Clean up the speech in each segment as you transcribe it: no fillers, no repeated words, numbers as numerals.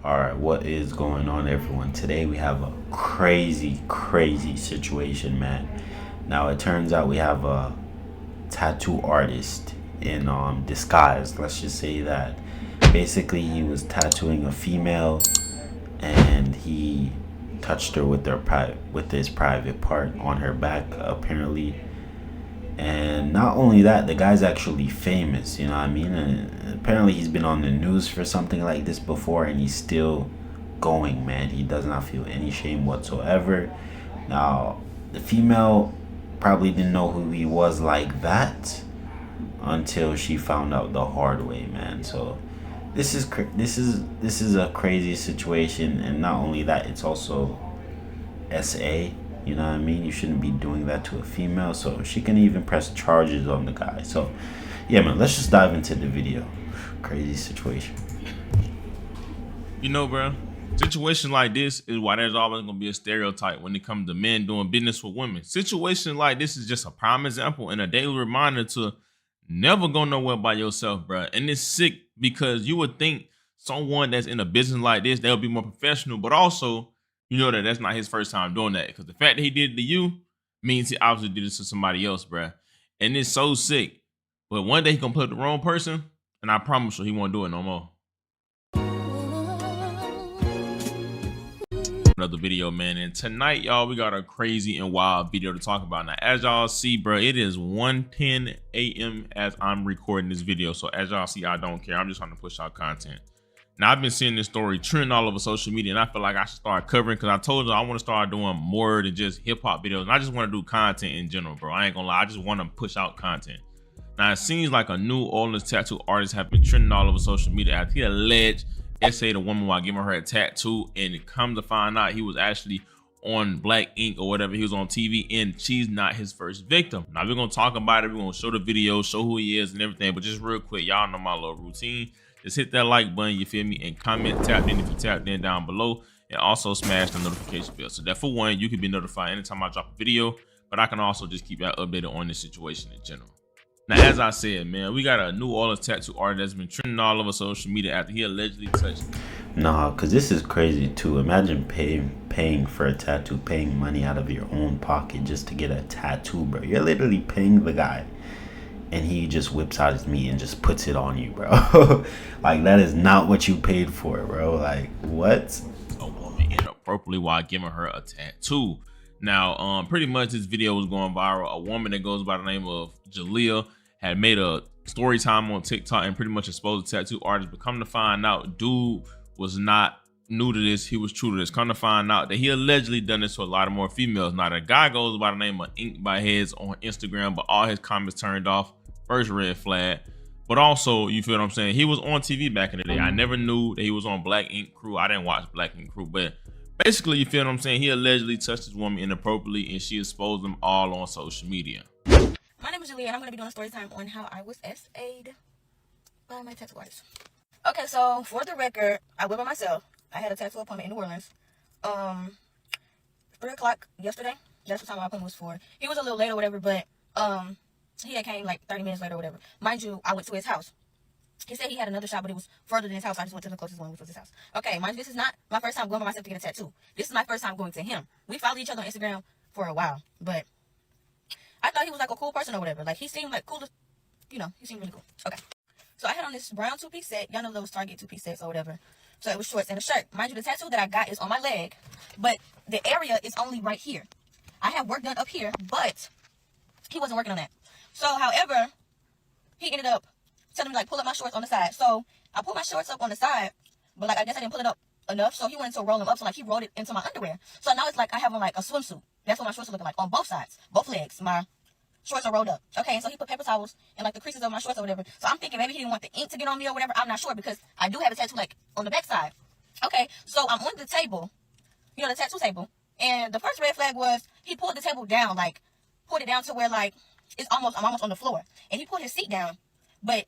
Alright, what is going on, everyone? Today we have a crazy situation, man. Now it turns out we have a tattoo artist in disguise. Let's just say that. Basically, he was tattooing a female, and he touched her with his private part on her back, apparently. And not only that, the guy's actually famous, you know what I mean? And apparently he's been on the news for something like this before, and he's still going, man. He does not feel any shame whatsoever. Now, the female probably didn't know who he was like that until she found out the hard way, man. So this is a crazy situation, and not only that, it's also SA. You know what I mean? You shouldn't be doing that to a female. So she can even press charges on the guy. So yeah, man, let's just dive into the video. Crazy situation. You know, bro, situation like this is why there's always gonna be a stereotype when it comes to men doing business with women. Situation like this is just a prime example and a daily reminder to never go nowhere by yourself, bro. And it's sick because you would think someone that's in a business like this, they'll be more professional, but also you know that that's not his first time doing that, because the fact that he did it to you means he obviously did it to somebody else, bro. And it's so sick. But one day he gonna put the wrong person, and I promise you he won't do it no more. Another video, man, and tonight, y'all, we got a crazy and wild video to talk about. Now, as y'all see, bro, it is 1:10 a.m. as I'm recording this video. So as y'all see, I don't care. I'm just trying to push out content. Now, I've been seeing this story trending all over social media, and I feel like I should start covering, because I told you I want to start doing more than just hip-hop videos. And I just want to do content in general, bro. I ain't gonna lie. I just want to push out content. Now, it seems like a New Orleans tattoo artist have been trending all over social media after he alleged essayed a woman while giving her a tattoo, and it come to find out he was actually on Black Ink or whatever. He was on TV, and she's not his first victim. Now, we're going to talk about it. We're going to show the video, show who he is and everything. But just real quick, y'all know my little routine. Just hit that like button, you feel me, and comment, tap in if you tapped in down below, and also smash the notification bell. So that for one, you can be notified anytime I drop a video, but I can also just keep y'all updated on this situation in general. Now, as I said, man, we got a New Orleans tattoo artist that's been trending all over social media after he allegedly touched. Nah, cause this is crazy too. Imagine paying for a tattoo, paying money out of your own pocket just to get a tattoo, bro. You're literally paying the guy, and he just whips out his meat and just puts it on you, bro. Like, that is not what you paid for, bro. Like, what? A woman inappropriately while giving her a tattoo. Now, pretty much this video was going viral. A woman that goes by the name of Jalea had made a story time on TikTok and pretty much exposed the tattoo artist. But come to find out, dude was not new to this. He was true to this. Come to find out that he allegedly done this to a lot of more females. Now, the guy goes by the name of Ink by Heads on Instagram, but all his comments turned off. First red flag. But also, you feel what I'm saying? He was on TV back in the day. I never knew that he was on Black Ink Crew. I didn't watch Black Ink Crew, but basically, you feel what I'm saying? He allegedly touched his woman inappropriately, and she exposed them all on social media. My name is Julia, and I'm going to be doing a story time on how I was SA'd by my tattoo artist. Okay, so for the record, I went by myself. I had a tattoo appointment in New Orleans. 3 o'clock yesterday. That's what time my appointment was for. He was a little late or whatever, but he had came like 30 minutes later or whatever. Mind you, I went to his house. He said he had another shop, but it was further than his house. I just went to the closest one, which was his house. Okay, mind you, this is not my first time going by myself to get a tattoo. This is my first time going to him. We followed each other on Instagram for a while, but I thought he was like a cool person or whatever. Like, he seemed like cool, you know, he seemed really cool. Okay. So I had on this brown two-piece set. Y'all know those Target two-piece sets or whatever. So it was shorts and a shirt. Mind you, the tattoo that I got is on my leg, but the area is only right here. I have work done up here, but he wasn't working on that. So, however, he ended up telling me, like, pull up my shorts on the side. So I pulled my shorts up on the side, but, like, I guess I didn't pull it up enough. So he wanted to roll them up. So, like, he rolled it into my underwear. So now it's like I have on, like, a swimsuit. That's what my shorts are looking like on both sides, both legs. My shorts are rolled up. Okay, and so he put paper towels in, like, the creases of my shorts or whatever. So I'm thinking maybe he didn't want the ink to get on me or whatever. I'm not sure, because I do have a tattoo, like, on the back side. Okay, so I'm on the table, you know, the tattoo table. And the first red flag was he pulled the table down, like, pulled it down to where, like, I'm almost on the floor. And he pulled his seat down, but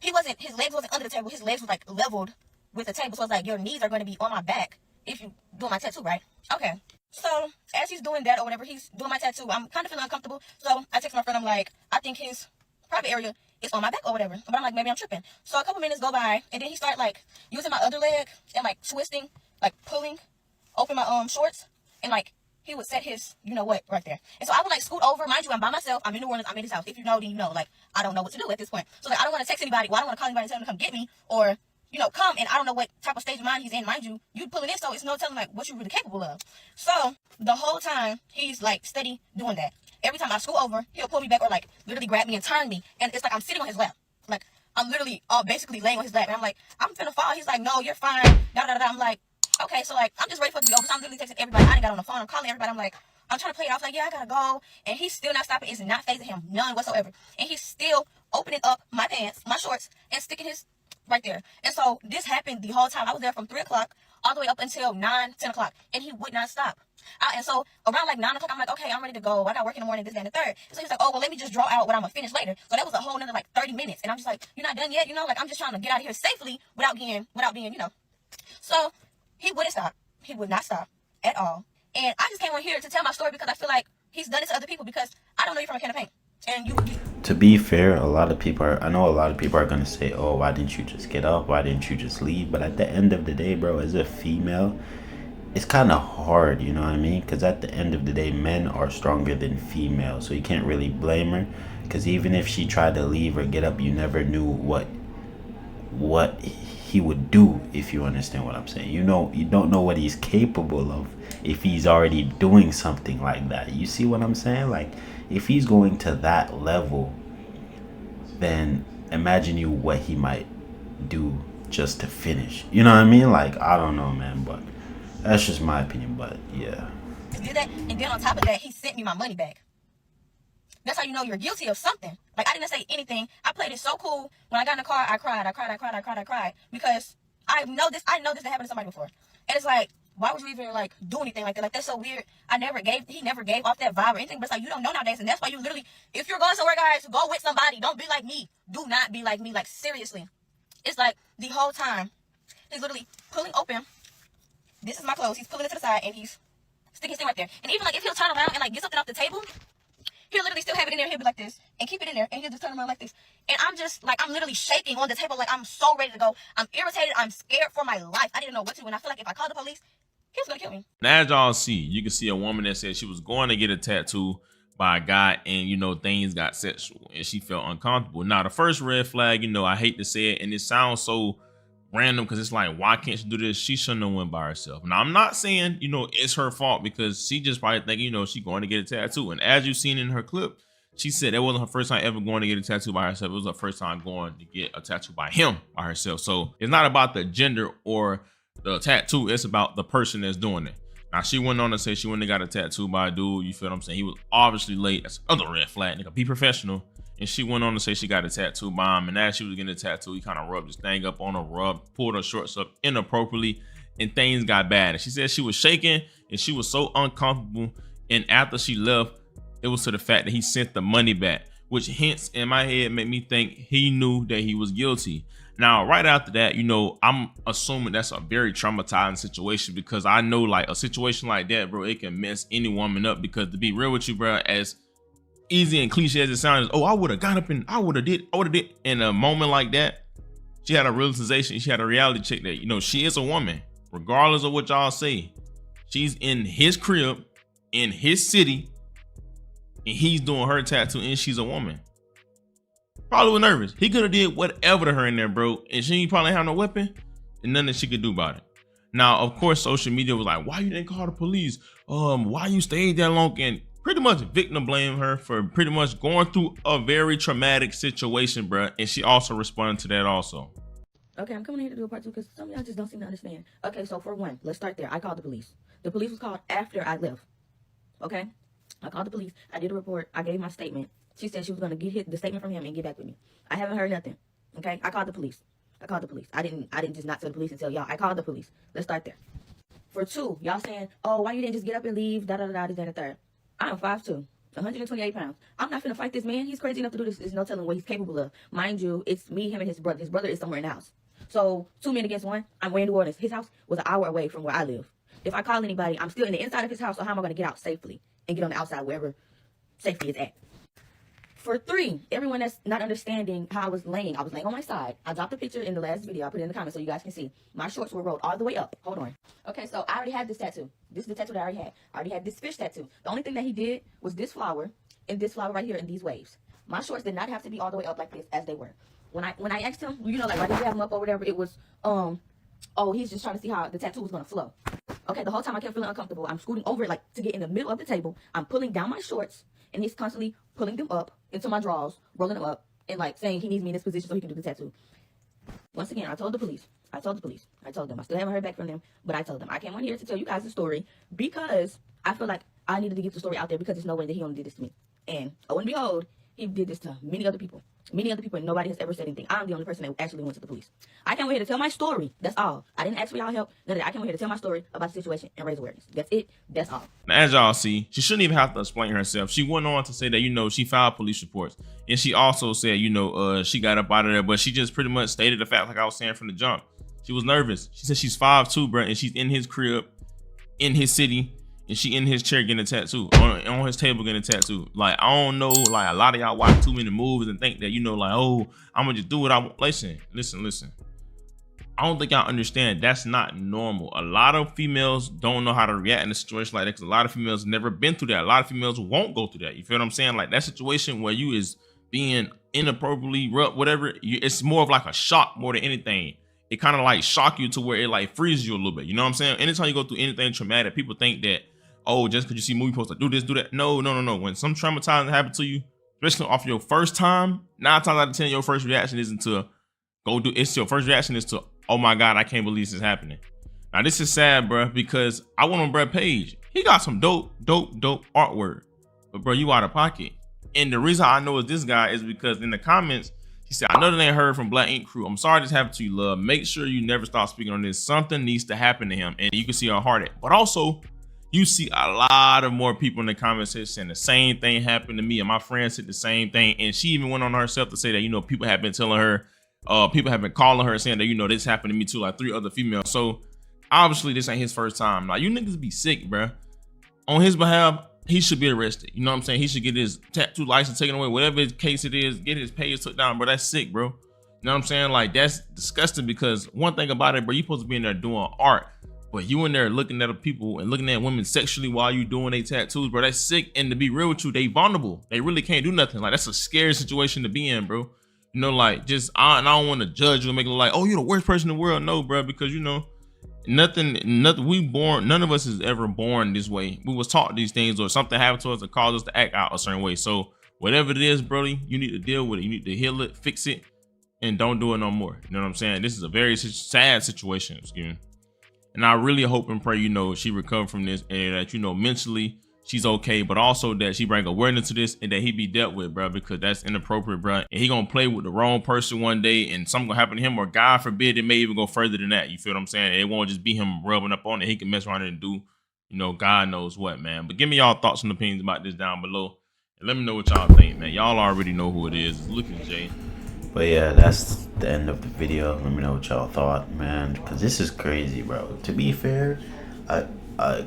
his legs wasn't under the table. His legs was, like, leveled with the table. So it's like, your knees are going to be on my back if you do my tattoo, right? Okay. So as he's doing that or whatever, he's doing my tattoo, I'm kind of feeling uncomfortable. So I text my friend, I'm like, I think his private area it's on my back or whatever. But I'm like, maybe I'm tripping. So a couple minutes go by, and then he started like using my other leg and like twisting, like pulling open my shorts, and like he would set his, you know what, right there. And so I would like scoot over. Mind you, I'm by myself. I'm in New Orleans. I'm in his house. If you know, then you know. Like, I don't know what to do at this point. So like, I don't want to text anybody. Well, I don't want to call anybody and tell them to come get me, or you know, come. And I don't know what type of stage of mind he's in. Mind you pulling in, so it's no telling like what you're really capable of. So the whole time he's like steady doing that. Every time I scoot over, he'll pull me back or like literally grab me and turn me, and it's like I'm sitting on his lap. Like I'm literally basically laying on his lap, and I'm like, I'm finna fall. He's like, no, you're fine. Da da da. I'm like, okay, so like I'm just ready for it to go. So I'm literally texting everybody. I didn't got on the phone. I'm calling everybody. I'm like, I'm trying to play it off. Like, yeah, I gotta go. And he's still not stopping. It's not phasing him, none whatsoever. And he's still opening up my pants, my shorts, and sticking his right there. And so this happened the whole time. I was there from 3 o'clock all the way up until 9, 10 o'clock, and he would not stop. And so around like 9 o'clock, I'm like, okay, I'm ready to go. I got work in the morning, this, that, and the third. So he's like, oh, well, let me just draw out what I'm gonna finish later. So that was a whole nother like 30 minutes. And I'm just like, you're not done yet, you know? Like, I'm just trying to get out of here safely without being, you know. So he wouldn't stop. He would not stop at all. And I just came on here to tell my story because I feel like he's done it to other people, because I don't know you from a can of paint. And you To be fair, I know a lot of people are gonna say, oh, why didn't you just get up? Why didn't you just leave? But at the end of the day, bro, as a female, it's kind of hard, you know what I mean? Because at the end of the day, men are stronger than females, so you can't really blame her. Because even if she tried to leave or get up, you never knew what he would do, if you understand what I'm saying. You don't know what he's capable of if he's already doing something like that. You see what I'm saying? Like, if he's going to that level, then imagine what he might do just to finish. You know what I mean? Like, I don't know, man, but that's just my opinion. But yeah, did that, and then on top of that, he sent me my money back. That's how you know you're guilty of something. Like, I didn't say anything. I played it so cool. When I got in the car, I cried because I know this happened to somebody before. And it's like, why would you even like do anything like that? Like, that's so weird. He never gave off that vibe or anything. But it's like, you don't know nowadays, and that's why you literally, if you're going somewhere, guys, go with somebody. Don't be like me. Do not be like me. Like, seriously. It's like the whole time he's literally pulling open. This is my clothes. He's pulling it to the side, and he's sticking his thing right there. And even like if he'll turn around and like get something off the table, he'll literally still have it in there. He'll be like this and keep it in there, and he'll just turn around like this. And I'm just like, I'm literally shaking on the table. Like, I'm so ready to go. I'm irritated. I'm scared for my life. I didn't know what to do. And I feel like if I called the police, he was gonna kill me. Now, as y'all see, you can see a woman that said she was going to get a tattoo by a guy, and things got sexual and she felt uncomfortable. Now, the first red flag, I hate to say it, and it sounds so random because it's like, why can't she do this? She shouldn't have went by herself. Now, I'm not saying it's her fault, because she just probably think she going to get a tattoo. And as you've seen in her clip, she said that wasn't her first time ever going to get a tattoo by herself. It was her first time going to get a tattoo by him by herself. So it's not about the gender or the tattoo. It's about the person that's doing it. Now, she went on to say she went and got a tattoo by a dude. You feel what I'm saying? He was obviously late. That's another red flag. Nigga, be professional. And she went on to say she got a tattoo by him. And as she was getting a tattoo, he kind of rubbed his thing up on her, pulled her shorts up inappropriately, and things got bad. And she said she was shaking and she was so uncomfortable. And after she left, it was to the fact that he sent the money back, which hence in my head made me think he knew that he was guilty. Now, right after that, I'm assuming that's a very traumatizing situation, because I know like a situation like that, bro, it can mess any woman up. Because to be real with you, bro, as easy and cliche as it sounds, I would have got up and I would have did. In a moment like that, she had a realization, she had a reality check that, she is a woman, regardless of what y'all say. She's in his crib, in his city, and he's doing her tattoo, and she's a woman. Probably was nervous. He could have did whatever to her in there, bro, and she probably had no weapon and nothing that she could do about it. Now, of course, social media was like, why you didn't call the police? Why you stayed that long? And pretty much victim blame her for pretty much going through a very traumatic situation, bro. And she also responded to that also. Okay, I'm coming here to do a part two because some of y'all just don't seem to understand. Okay, so for one, let's start there. I called the police. The police was called after I left. Okay? I called the police. I did a report. I gave my statement. She said she was going to get the statement from him and get back with me. I haven't heard nothing. Okay? I called the police. I didn't just not tell the police and tell y'all. I called the police. Let's start there. For two, y'all saying, oh, why you didn't just get up and leave? Da da da da, this, that, and the third. I'm 5'2", 128 pounds. I'm not finna fight this man. He's crazy enough to do this. There's no telling what he's capable of. Mind you, it's me, him, and his brother. His brother is somewhere in the house. So 2 men against 1. I'm way in New Orleans. His house was an hour away from where I live. If I call anybody, I'm still in the inside of his house. So how am I going to get out safely and get on the outside wherever safety is at? For 3, everyone that's not understanding how I was laying on my side. I dropped a picture in the last video. I put it in the comments so you guys can see. My shorts were rolled all the way up. Hold on. Okay, so I already had this tattoo. This is the tattoo that I already had. I already had this fish tattoo. The only thing that he did was this flower and this flower right here and these waves. My shorts did not have to be all the way up like this as they were. When I asked him, you know, like, why did you have them up or whatever, it was, oh, he's just trying to see how the tattoo was going to flow. Okay, the whole time I kept feeling uncomfortable. I'm scooting over it, like, to get in the middle of the table. I'm pulling down my shorts, and he's constantly pulling them up into my drawers, rolling them up, and, like, saying he needs me in this position so he can do the tattoo. Once again, I told the police. I told them. I still haven't heard back from them, but I told them. I came on here to tell you guys the story because I feel like I needed to get the story out there because there's no way that he only did this to me. And, oh and behold, he did this to many other people, and nobody has ever said anything. I'm the only person that actually went to the police. I came over here to tell my story. That's all. I didn't ask for y'all help. None of that. I came over here to tell my story about the situation and raise awareness. That's it. That's all. Now, as y'all see, she shouldn't even have to explain herself. She went on to say that, you know, she filed police reports. And she also said, you know, she got up out of there, but she just pretty much stated the fact, like I was saying from the jump. She was nervous. She said she's 5'2", bro, and she's in his crib, in his city, and she in his chair getting a tattoo, on his table getting a tattoo. Like, I don't know, like, a lot of y'all watch too many movies and think that, you know, like, oh, I'm gonna just do what I want. Listen. I don't think y'all understand that's not normal. A lot of females don't know how to react in a situation like that because a lot of females never been through that. A lot of females won't go through that. You feel what I'm saying? Like, that situation where you is being inappropriately rubbed, whatever, it's more of like a shock more than anything. It kind of like shock you to where it like freezes you a little bit. You know what I'm saying? Anytime you go through anything traumatic, people think that, oh, just because you see movie posters, do this, do that. No. When some traumatizing happen to you, especially off your first time, 9 times out of 10, your first reaction isn't to go do. It's your first reaction is to, oh my God, I can't believe this is happening. Now this is sad, bro, because I went on Brett page. He got some dope artwork, but bro, you out of pocket. And the reason I know it's this guy is because in the comments, he said, I know that ain't heard from Black Ink Crew. I'm sorry this happened to you, love. Make sure you never stop speaking on this. Something needs to happen to him. And you can see how hard it. But also, you see a lot of more people in the comments saying the same thing happened to me. And my friend said the same thing. And she even went on herself to say that, you know, people have been telling her, people have been calling her saying that, you know, this happened to me too, like 3 other females. So obviously this ain't his first time. Now, you niggas be sick, bro. On his behalf, he should be arrested. You know what I'm saying? He should get his tattoo license taken away, whatever case it is, get his page took down, bro. That's sick, bro. You know what I'm saying? Like, that's disgusting because one thing about it, bro, you supposed to be in there doing art, but you in there looking at people and looking at women sexually while you doing their tattoos, bro. That's sick. And to be real with you, they vulnerable. They really can't do nothing. Like, that's a scary situation to be in, bro. You know, like, just, I don't want to judge you and make it look like, oh, you're the worst person in the world. No, bro, because, you know, nothing, none of us is ever born this way. We was taught these things or something happened to us that caused us to act out a certain way. So whatever it is, Brody, you need to deal with it. You need to heal it, fix it, and don't do it no more. You know what I'm saying? This is a very sad situation, excuse me. And I really hope and pray, you know, she recover from this and that, you know, mentally she's okay, but also that she bring awareness to this and that he be dealt with, bro, because that's inappropriate, bro. And he gonna play with the wrong person one day and something gonna happen to him, or God forbid, it may even go further than that. You feel what I'm saying? It won't just be him rubbing up on it. He can mess around and do, you know, God knows what, man. But give me y'all thoughts and opinions about this down below. And let me know what y'all think, man. Y'all already know who it is. It's Lucas J. But yeah, that's the end of the video. Let me know what y'all thought, man, because this is crazy, bro. To be fair, I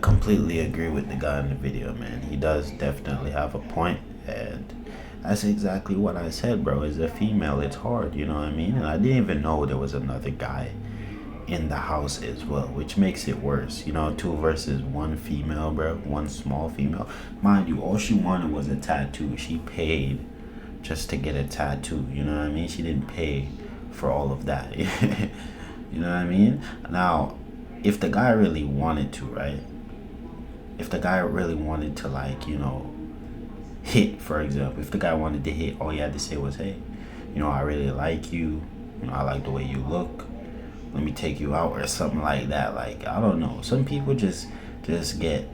completely agree with the guy in the video, man. He does definitely have a point, and that's exactly what I said, bro. As a female, it's hard, you know what I mean? And I didn't even know there was another guy in the house as well, which makes it worse. You know, 2 versus 1 female, bro. 1 small female. Mind you, all she wanted was a tattoo. She paid just to get a tattoo, you know what I mean? She didn't pay for all of that. You know what I mean? Now, if the guy really wanted to, right? If the guy really wanted to, like, you know, hit, for example, if the guy wanted to hit, all he had to say was, hey, you know, I really like you. You know, I like the way you look. Let me take you out, or something like that. Like, I don't know. Some people just get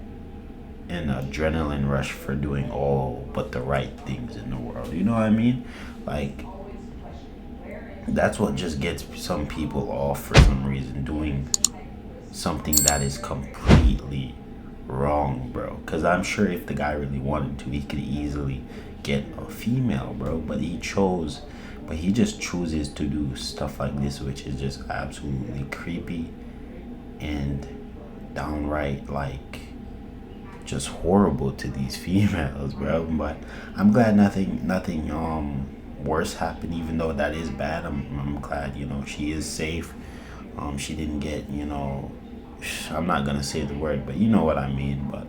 an adrenaline rush for doing all but the right things in the world. You know what I mean? Like, that's what just gets some people off for some reason, doing something that is completely wrong, bro. Because I'm sure if the guy really wanted to, he could easily get a female, bro. But he just chooses to do stuff like this, which is just absolutely creepy and downright, like, just horrible to these females, bro. But I'm glad nothing worse happened, even though that is bad. I'm glad, you know, she is safe. She didn't get, you know, I'm not gonna say the word, but you know what I mean. But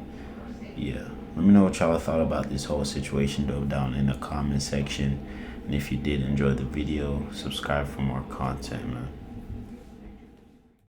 yeah, let me know what y'all thought about this whole situation though down in the comment section. And if you did enjoy the video, subscribe for more content, man.